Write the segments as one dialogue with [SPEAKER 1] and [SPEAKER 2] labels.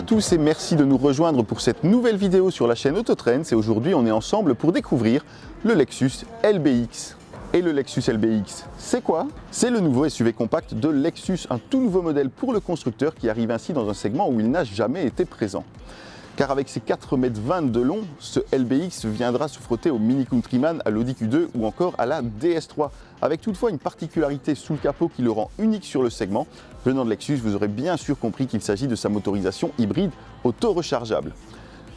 [SPEAKER 1] à tous et merci de nous rejoindre pour cette nouvelle vidéo sur la chaîne Autotrends. Et aujourd'hui, on est ensemble pour découvrir le Lexus LBX. Et le Lexus LBX, c'est quoi? C'est le nouveau SUV compact de Lexus, un tout nouveau modèle pour le constructeur qui arrive ainsi dans un segment où il n'a jamais été présent. Car avec ses 4,20 m de long, ce LBX viendra se frotter au Mini Countryman, à l'Audi Q2 ou encore à la DS3, avec toutefois une particularité sous le capot qui le rend unique sur le segment. Venant de Lexus, vous aurez bien sûr compris qu'il s'agit de sa motorisation hybride auto-rechargeable.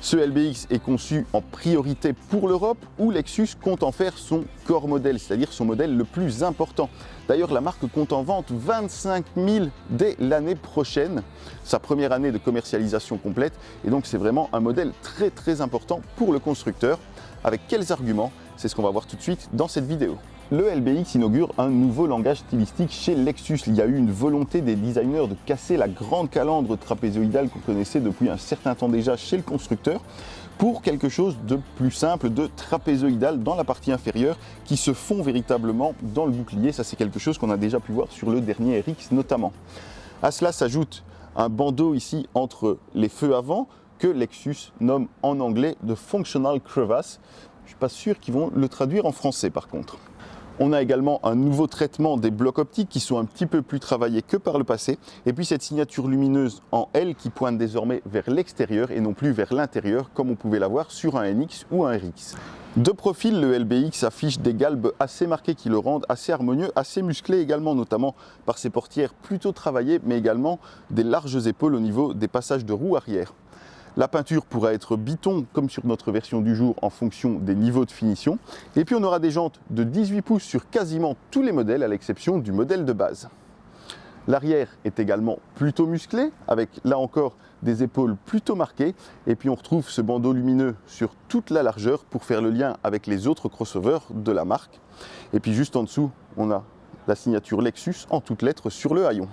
[SPEAKER 1] Ce LBX est conçu en priorité pour l'Europe où Lexus compte en faire son core modèle, c'est-à-dire son modèle le plus important. D'ailleurs, la marque compte en vente 25 000 dès l'année prochaine, sa première année de commercialisation complète. Et donc, c'est vraiment un modèle très important pour le constructeur. Avec quels arguments? C'est ce qu'on va voir tout de suite dans cette vidéo. Le LBX inaugure un nouveau langage stylistique chez Lexus. Il y a eu une volonté des designers de casser la grande calandre trapézoïdale qu'on connaissait depuis un certain temps déjà chez le constructeur pour quelque chose de plus simple, de trapézoïdal dans la partie inférieure qui se fond véritablement dans le bouclier. Ça, c'est quelque chose qu'on a déjà pu voir sur le dernier RX notamment. À cela s'ajoute un bandeau ici entre les feux avant que Lexus nomme en anglais de Functional Crevasse. Je ne suis pas sûr qu'ils vont le traduire en français par contre. On a également un nouveau traitement des blocs optiques qui sont un petit peu plus travaillés que par le passé. Et puis cette signature lumineuse en L qui pointe désormais vers l'extérieur et non plus vers l'intérieur comme on pouvait l'avoir sur un NX ou un RX. De profil, le LBX affiche des galbes assez marquées qui le rendent assez harmonieux, assez musclé également, notamment par ses portières plutôt travaillées, mais également des larges épaules au niveau des passages de roue arrière. La peinture pourra être biton comme sur notre version du jour en fonction des niveaux de finition. Et puis on aura des jantes de 18 pouces sur quasiment tous les modèles à l'exception du modèle de base. L'arrière est également plutôt musclé avec là encore des épaules plutôt marquées. Et puis on retrouve ce bandeau lumineux sur toute la largeur pour faire le lien avec les autres crossovers de la marque. Et puis juste en dessous, on a la signature Lexus en toutes lettres sur le haillon.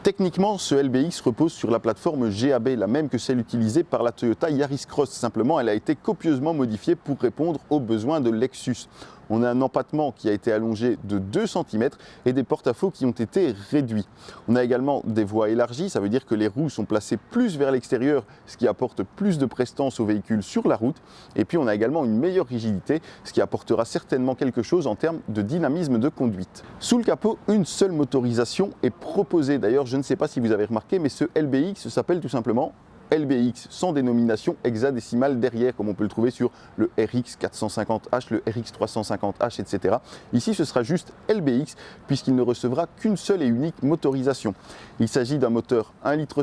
[SPEAKER 1] Techniquement, ce LBX repose sur la plateforme GAB, la même que celle utilisée par la Toyota Yaris Cross. Simplement, elle a été copieusement modifiée pour répondre aux besoins de Lexus. On a un empattement qui a été allongé de 2 cm et des porte-à-faux qui ont été réduits. On a également des voies élargies, ça veut dire que les roues sont placées plus vers l'extérieur, ce qui apporte plus de prestance au véhicule sur la route. Et puis on a également une meilleure rigidité, ce qui apportera certainement quelque chose en termes de dynamisme de conduite. Sous le capot, une seule motorisation est proposée. D'ailleurs, je ne sais pas si vous avez remarqué, mais ce LBX s'appelle tout simplement LBX, sans dénomination hexadécimale derrière, comme on peut le trouver sur le RX 450H, le RX 350H, etc. Ici, ce sera juste LBX, puisqu'il ne recevra qu'une seule et unique motorisation. Il s'agit d'un moteur 1,5 litre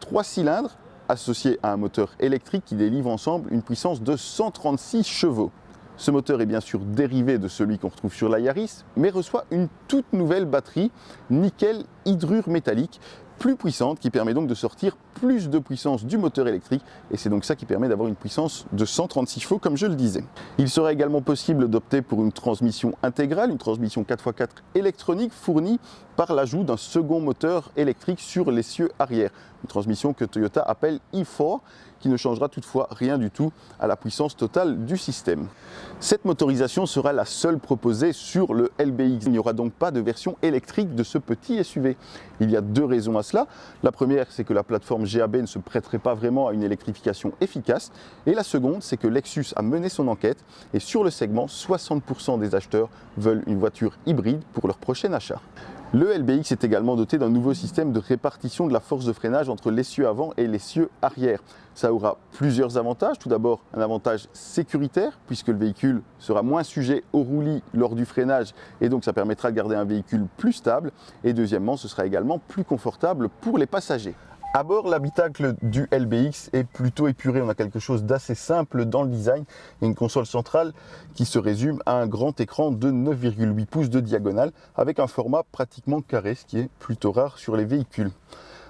[SPEAKER 1] 3 cylindres, associé à un moteur électrique qui délivre ensemble une puissance de 136 chevaux. Ce moteur est bien sûr dérivé de celui qu'on retrouve sur la Yaris, mais reçoit une toute nouvelle batterie nickel hydrure métallique, plus puissante, qui permet donc de sortir plus de puissance du moteur électrique et c'est donc ça qui permet d'avoir une puissance de 136 chevaux comme je le disais. Il sera également possible d'opter pour une transmission intégrale, une transmission 4x4 électronique fournie par l'ajout d'un second moteur électrique sur l'essieu arrière, une transmission que Toyota appelle e-4 qui ne changera toutefois rien du tout à la puissance totale du système. Cette motorisation sera la seule proposée sur le LBX. Il n'y aura donc pas de version électrique de ce petit SUV. Il y a deux raisons à cela. La première, c'est que la plateforme GAB ne se prêterait pas vraiment à une électrification efficace. Et la seconde, c'est que Lexus a mené son enquête et sur le segment, 60% des acheteurs veulent une voiture hybride pour leur prochain achat. Le LBX est également doté d'un nouveau système de répartition de la force de freinage entre l'essieu avant et l'essieu arrière. Ça aura plusieurs avantages. Tout d'abord, un avantage sécuritaire puisque le véhicule sera moins sujet au roulis lors du freinage et donc ça permettra de garder un véhicule plus stable. Et deuxièmement, ce sera également plus confortable pour les passagers. À bord, l'habitacle du LBX est plutôt épuré. On a quelque chose d'assez simple dans le design et une console centrale qui se résume à un grand écran de 9,8 pouces de diagonale avec un format pratiquement carré, ce qui est plutôt rare sur les véhicules.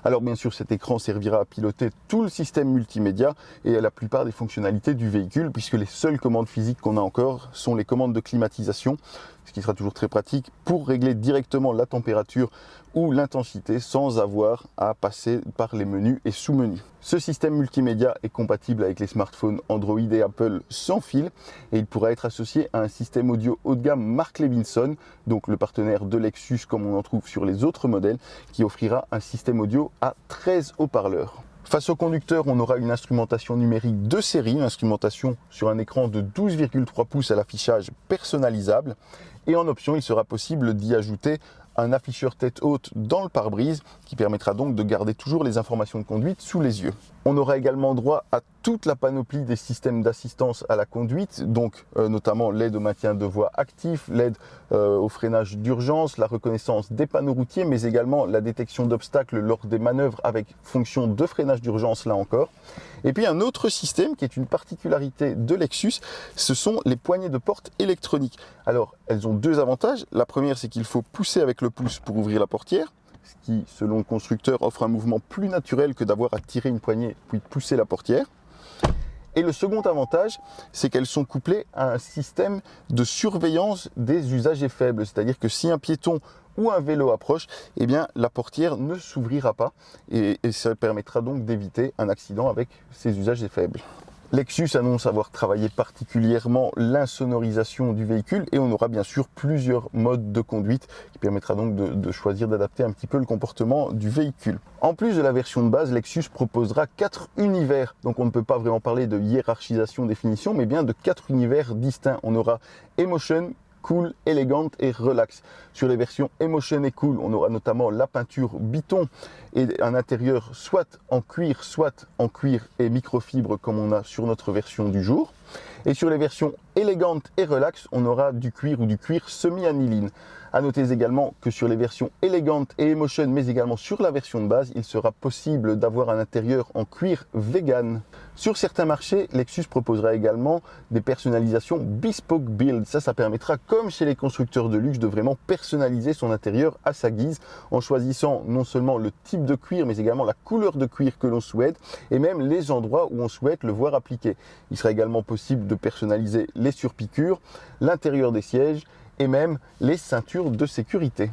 [SPEAKER 1] Alors bien sûr, cet écran servira à piloter tout le système multimédia et à la plupart des fonctionnalités du véhicule puisque les seules commandes physiques qu'on a encore sont les commandes de climatisation, ce qui sera toujours très pratique pour régler directement la température ou l'intensité sans avoir à passer par les menus et sous-menus. Ce système multimédia est compatible avec les smartphones Android et Apple sans fil et il pourra être associé à un système audio haut de gamme Mark Levinson, donc le partenaire de Lexus comme on en trouve sur les autres modèles, qui offrira un système audio à 13 haut-parleurs. Face au conducteur, on aura une instrumentation numérique de série, une instrumentation sur un écran de 12,3 pouces à l'affichage personnalisable. Et en option, il sera possible d'y ajouter un afficheur tête haute dans le pare-brise qui permettra donc de garder toujours les informations de conduite sous les yeux. On aura également droit à toute la panoplie des systèmes d'assistance à la conduite, donc notamment l'aide au maintien de voie actif, l'aide au freinage d'urgence, la reconnaissance des panneaux routiers, mais également la détection d'obstacles lors des manœuvres avec fonction de freinage d'urgence là encore. Et puis un autre système qui est une particularité de Lexus, ce sont les poignées de porte électroniques. Alors elles ont deux avantages. La première, c'est qu'il faut pousser avec le pouce pour ouvrir la portière, ce qui, selon le constructeur, offre un mouvement plus naturel que d'avoir à tirer une poignée puis pousser la portière. Et le second avantage, c'est qu'elles sont couplées à un système de surveillance des usagers faibles. C'est-à-dire que si un piéton ou un vélo approche, eh bien, la portière ne s'ouvrira pas et ça permettra donc d'éviter un accident avec ces usagers faibles. Lexus annonce avoir travaillé particulièrement l'insonorisation du véhicule et on aura bien sûr plusieurs modes de conduite qui permettra donc de choisir d'adapter un petit peu le comportement du véhicule. En plus de la version de base, Lexus proposera 4 univers, donc on ne peut pas vraiment parler de hiérarchisation définition, mais bien de 4 univers distincts. On aura Emotion, Cool, Elegant et Relax. Sur les versions Emotion et Cool, on aura notamment la peinture Biton et un intérieur soit en cuir et microfibre comme on a sur notre version du jour. Et sur les versions Elegant et Relax, on aura du cuir ou du cuir semi-aniline. A noter également que sur les versions Elegant et Emotion, mais également sur la version de base, il sera possible d'avoir un intérieur en cuir vegan. Sur certains marchés, Lexus proposera également des personnalisations bespoke build. Ça permettra, comme chez les constructeurs de luxe, de vraiment personnaliser son intérieur à sa guise, en choisissant non seulement le type de cuir, mais également la couleur de cuir que l'on souhaite, et même les endroits où on souhaite le voir appliqué. Il sera également possible de personnaliser les surpiqûres, l'intérieur des sièges, et même les ceintures de sécurité.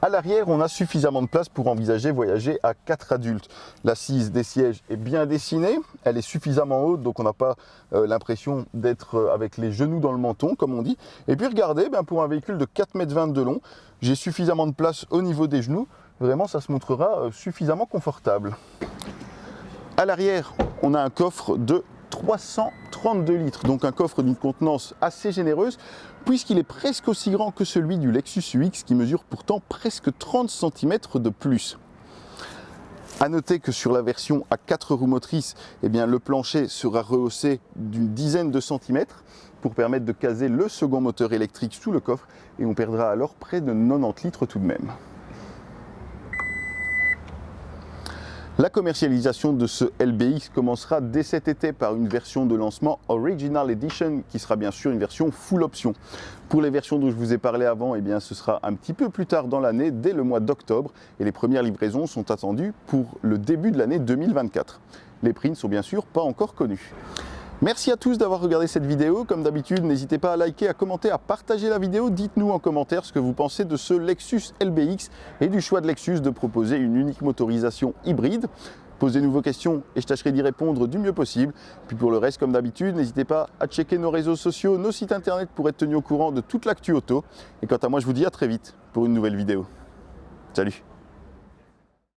[SPEAKER 1] À l'arrière, on a suffisamment de place pour envisager voyager à 4 adultes. L'assise des sièges est bien dessinée, elle est suffisamment haute, donc on n'a pas l'impression d'être avec les genoux dans le menton, comme on dit. Et puis regardez, pour un véhicule de 4,20 m de long, j'ai suffisamment de place au niveau des genoux. Vraiment, ça se montrera suffisamment confortable. À l'arrière, on a un coffre de 332 litres, donc un coffre d'une contenance assez généreuse, puisqu'il est presque aussi grand que celui du Lexus UX qui mesure pourtant presque 30 cm de plus. A noter que sur la version à 4 roues motrices, le plancher sera rehaussé d'une dizaine de centimètres pour permettre de caser le second moteur électrique sous le coffre et on perdra alors près de 90 litres tout de même. La commercialisation de ce LBX commencera dès cet été par une version de lancement Original Edition qui sera bien sûr une version full option. Pour les versions dont je vous ai parlé avant, ce sera un petit peu plus tard dans l'année, dès le mois d'octobre, et les premières livraisons sont attendues pour le début de l'année 2024. Les prix ne sont bien sûr pas encore connus. Merci à tous d'avoir regardé cette vidéo. Comme d'habitude, n'hésitez pas à liker, à commenter, à partager la vidéo. Dites-nous en commentaire ce que vous pensez de ce Lexus LBX et du choix de Lexus de proposer une unique motorisation hybride. Posez-nous vos questions et je tâcherai d'y répondre du mieux possible. Puis pour le reste, comme d'habitude, n'hésitez pas à checker nos réseaux sociaux, nos sites internet pour être tenu au courant de toute l'actu auto. Et quant à moi, je vous dis à très vite pour une nouvelle vidéo. Salut!